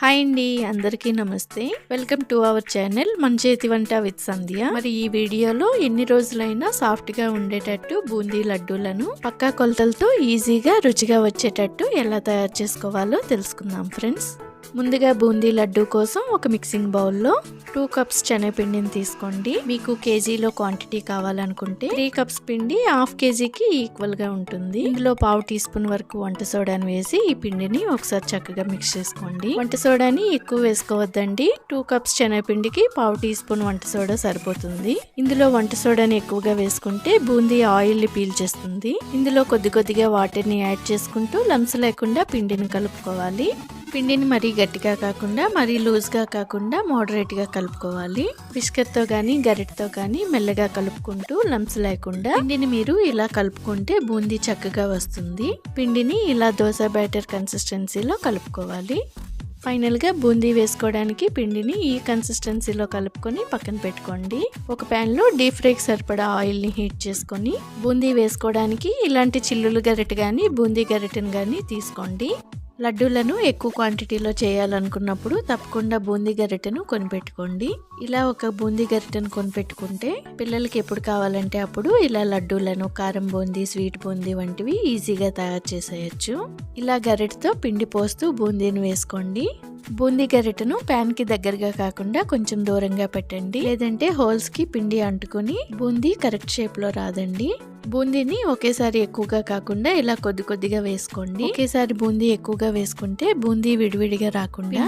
Hi అండి, అందరికీ నమస్తే. వెల్కమ్ టు అవర్ ఛానల్ మన చేతి వంట విత్ సంధ్య. మరి ఈ వీడియోలో ఎన్ని రోజులైనా సాఫ్ట్ గా ఉండేటట్టు బూందీ లడ్డూలను పక్కా కొలతలతో ఈజీగా రుచిగా వచ్చేటట్టు ఎలా తయారు చేసుకోవాలో తెలుసుకుందాం ఫ్రెండ్స్. ముందుగా బూందీ లడ్డు కోసం ఒక మిక్సింగ్ బౌల్లో 2 కప్స్ శనగపిండిని తీసుకోండి. మీకు కేజీలో క్వాంటిటీ కావాలనుకుంటే 3 కప్స్ పిండి హాఫ్ కేజీకి ఈక్వల్ గా ఉంటుంది. ఇందులో 1/2 టీ స్పూన్ వరకు వంట సోడాని వేసి ఈ పిండిని ఒకసారి చక్కగా మిక్స్ చేసుకోండి. వంట సోడాని ఎక్కువ వేసుకోవద్దండి. 2 కప్స్ శనగపిండికి 1/2 టీ స్పూన్ వంట సోడా సరిపోతుంది. ఇందులో వంట సోడాని ఎక్కువగా వేసుకుంటే బూందీ ఆయిల్ ని పీల్చేస్తుంది. ఇందులో కొద్దిగా వాటర్ ని యాడ్ చేసుకుంటూ లంప్స్ లేకుండా పిండిని కలుపుకోవాలి. పిండిని మరీ గట్టిగా కాకుండా మరీ లూజ్గా కాకుండా మోడరేట్గా కలుపుకోవాలి. విస్కర్తో కానీ గరిటతో కానీ మెల్లగా కలుపుకుంటూ లంప్స్ లేకుండా పిండిని మీరు ఇలా కలుపుకుంటే బూందీ చక్కగా వస్తుంది. పిండిని ఇలా దోశ బ్యాటర్ కన్సిస్టెన్సీలో కలుపుకోవాలి. ఫైనల్గా బూందీ వేసుకోవడానికి పిండిని ఈ కన్సిస్టెన్సీలో కలుపుకొని పక్కన పెట్టుకోండి. ఒక ప్యాన్లో డీప్ ఫ్రైకి సరిపడా ఆయిల్ని హీట్ చేసుకొని బూందీ వేసుకోవడానికి ఇలాంటి చిల్లులు గరిటె కానీ బూందీ గరిటెను కానీ తీసుకోండి. లడ్డూలను ఎక్కువ క్వాంటిటీలో చేయాలనుకున్నప్పుడు తప్పకుండా బూందీ గరిటెను కొనిపెట్టుకోండి. ఇలా ఒక బూందీ గరిటెను కొనిపెట్టుకుంటే పిల్లలకి ఎప్పుడు కావాలంటే అప్పుడు ఇలా లడ్డూలను కారం బూందీ, స్వీట్ బూందీ వంటివి ఈజీగా తయారు చేసేయచ్చు. ఇలా గరిటెతో పిండి పోస్తూ బూందీని వేసుకోండి. బూందీ గరిటెను ప్యాన్ కి దగ్గరగా కాకుండా కొంచెం దూరంగా పెట్టండి, లేదంటే హోల్స్ కి పిండి అంటుకుని బూందీ కరెక్ట్ షేప్ లో రాదండి. బూందీని ఒకేసారి ఎక్కువగా కాకుండా ఇలా కొద్దిగా వేసుకోండి. ఒకేసారి బూందీ ఎక్కువగా వేసుకుంటే బూందీ విడివిడిగా రాకుండా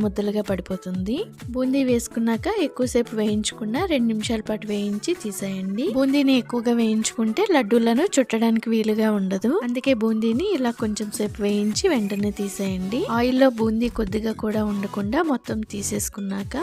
ముద్దలుగా పడిపోతుంది. బూందీ వేసుకున్నాక ఎక్కువసేపు వేయించకుండా 2 నిమిషాల పాటు వేయించి తీసేయండి. బూందీని ఎక్కువగా వేయించుకుంటే లడ్డూలను చుట్టడానికి వీలుగా ఉండదు. అందుకే బూందీని ఇలా కొంచెం సేపు వేయించి వెంటనే తీసేయండి. ఆయిల్లో బూందీ కొద్దిగా కూడా ఉండకుండా మొత్తం తీసేసుకున్నాక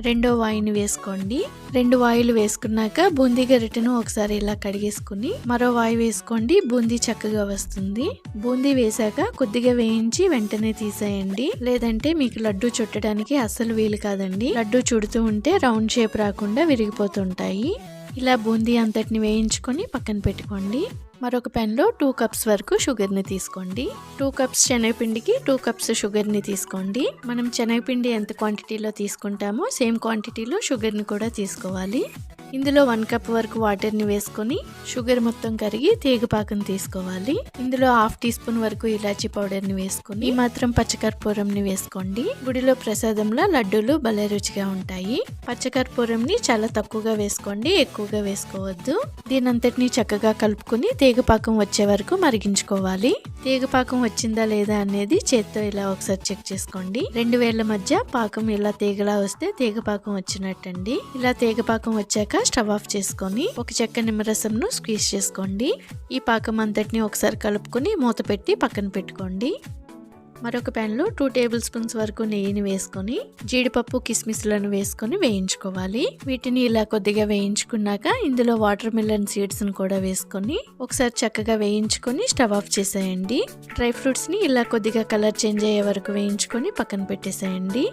రెండో వాయిని వేసుకోండి. 2 వాయిలు వేసుకున్నాక బూందీ గరిటెను ఒకసారి ఇలా కడిగేసుకుని మరో వాయి వేసుకోండి. బూందీ చక్కగా వస్తుంది. బూందీ వేసాక కొద్దిగా వేయించి వెంటనే తీసేయండి, లేదంటే మీకు లడ్డు చుట్టడానికి అస్సలు వీలు కాదండి. లడ్డు చుడుతూ ఉంటే రౌండ్ షేప్ రాకుండా విరిగిపోతుంటాయి. ఇలా బూందీ అంతటిని వేయించుకొని పక్కన పెట్టుకోండి. మరొక ప్యాన్లో 2 కప్స్ వరకు షుగర్ని తీసుకోండి. 2 కప్స్ శనగపిండికి 2 కప్స్ షుగర్ని తీసుకోండి. మనం శనగపిండి ఎంత క్వాంటిటీలో తీసుకుంటామో సేమ్ క్వాంటిటీలో షుగర్ని కూడా తీసుకోవాలి. ఇందులో 1 కప్ వరకు వాటర్ని వేసుకొని షుగర్ మొత్తం కరిగి తీగపాకం తీసుకోవాలి. ఇందులో 1/2 టీ స్పూన్ వరకు ఇలాచీ పౌడర్ని వేసుకొని ఈ మాత్రం పచ్చకర్పూరంని వేసుకోండి. గుడిలో ప్రసాదంలో లడ్డూలు భలే రుచిగా ఉంటాయి. పచ్చకర్పూరంని చాలా తక్కువగా వేసుకోండి, ఎక్కువగా వేసుకోవద్దు. దీనంతటిని చక్కగా కలుపుకొని తీగపాకం వచ్చే వరకు మరిగించుకోవాలి. తీగపాకం వచ్చిందా లేదా అనేది చేత్తో ఇలా ఒకసారి చెక్ చేసుకోండి. 2 వేళ్ల మధ్య పాకం ఇలా తీగలా వస్తే తీగపాకం వచ్చినట్టండి. ఇలా తీగపాకం వచ్చాక స్టవ్ ఆఫ్ చేసుకొని ఒక చెక్క నిమ్మరసంను స్క్వీజ్ చేసుకోండి. ఈ పాకం అంతటిని ఒకసారి కలుపుకొని మూత పెట్టి పక్కన పెట్టుకోండి. మరొక ప్యాన్లో 2 టేబుల్ స్పూన్స్ వరకు నెయ్యిని వేసుకొని జీడిపప్పు కిస్మిస్లను వేసుకొని వేయించుకోవాలి. వీటిని ఇలా కొద్దిగా వేయించుకున్నాక ఇందులో వాటర్ మిలన్ సీడ్స్ ను కూడా వేసుకొని ఒకసారి చక్కగా వేయించుకొని స్టవ్ ఆఫ్ చేసేయండి. డ్రై ఫ్రూట్స్ ని ఇలా కొద్దిగా కలర్ చేంజ్ అయ్యే వరకు వేయించుకొని పక్కన పెట్టేసేయండి.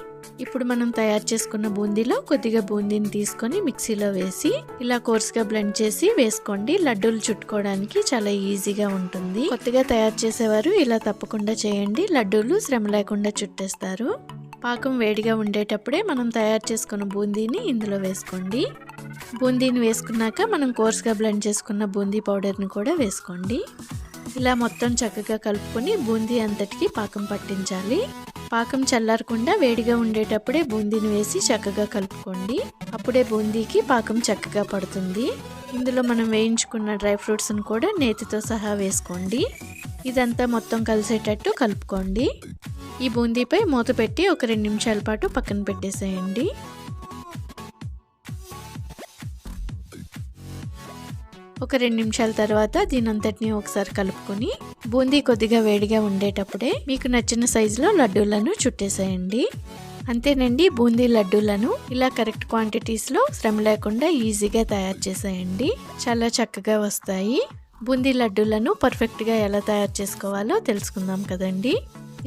ఇప్పుడు మనం తయారు చేసుకున్న బూందీలో కొద్దిగా బూందీని తీసుకొని మిక్సీలో వేసి ఇలా కోర్స్గా బ్లెండ్ చేసి వేసుకోండి. లడ్డూలు చుట్టుకోవడానికి చాలా ఈజీగా ఉంటుంది. కొత్తగా తయారు చేసేవారు ఇలా తప్పకుండా చేయండి. లడ్డూలు శ్రమ లేకుండా చుట్టేస్తారు. పాకం వేడిగా ఉండేటప్పుడే మనం తయారు చేసుకున్న బూందీని ఇందులో వేసుకోండి. బూందీని వేసుకున్నాక మనం కోర్స్గా బ్లెండ్ చేసుకున్న బూందీ పౌడర్ని కూడా వేసుకోండి. ఇలా మొత్తం చక్కగా కలుపుకొని బూందీ అంతటికి పాకం పట్టించాలి. పాకం చల్లారకుండా వేడిగా ఉండేటప్పుడే బూందీని వేసి చక్కగా కలుపుకోండి. అప్పుడే బూందీకి పాకం చక్కగా పడుతుంది. ఇందులో మనం వేయించుకున్న డ్రై ఫ్రూట్స్ను కూడా నేతితో సహా వేసుకోండి. ఇదంతా మొత్తం కలిసేటట్టు కలుపుకోండి. ఈ బూందీపై మూత పెట్టి ఒక 2 నిమిషాల పాటు పక్కన పెట్టేసేయండి. ఒక 2 నిమిషాల తర్వాత దీనంతటిని ఒకసారి కలుపుకొని బూందీ కొద్దిగా వేడిగా ఉండేటప్పుడే మీకు నచ్చిన సైజులో లడ్డూలను చుట్టేసేయండి. అంతేనండి, బూందీ లడ్డూలను ఇలా కరెక్ట్ క్వాంటిటీస్లో శ్రమ లేకుండా ఈజీగా తయారు చేసేయండి. చాలా చక్కగా వస్తాయి. బూందీ లడ్డూలను పర్ఫెక్ట్గా ఎలా తయారు చేసుకోవాలో తెలుసుకుందాం కదండి.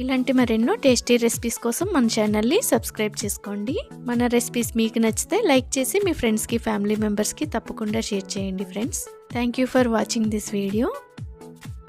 ఇలాంటి మరెన్నో టేస్టీ రెసిపీస్ కోసం మన ఛానల్ని సబ్స్క్రైబ్ చేసుకోండి. మన రెసిపీస్ మీకు నచ్చితే లైక్ చేసి మీ ఫ్రెండ్స్కి, ఫ్యామిలీ మెంబర్స్కి తప్పకుండా షేర్ చేయండి friends. Thank you for watching this video.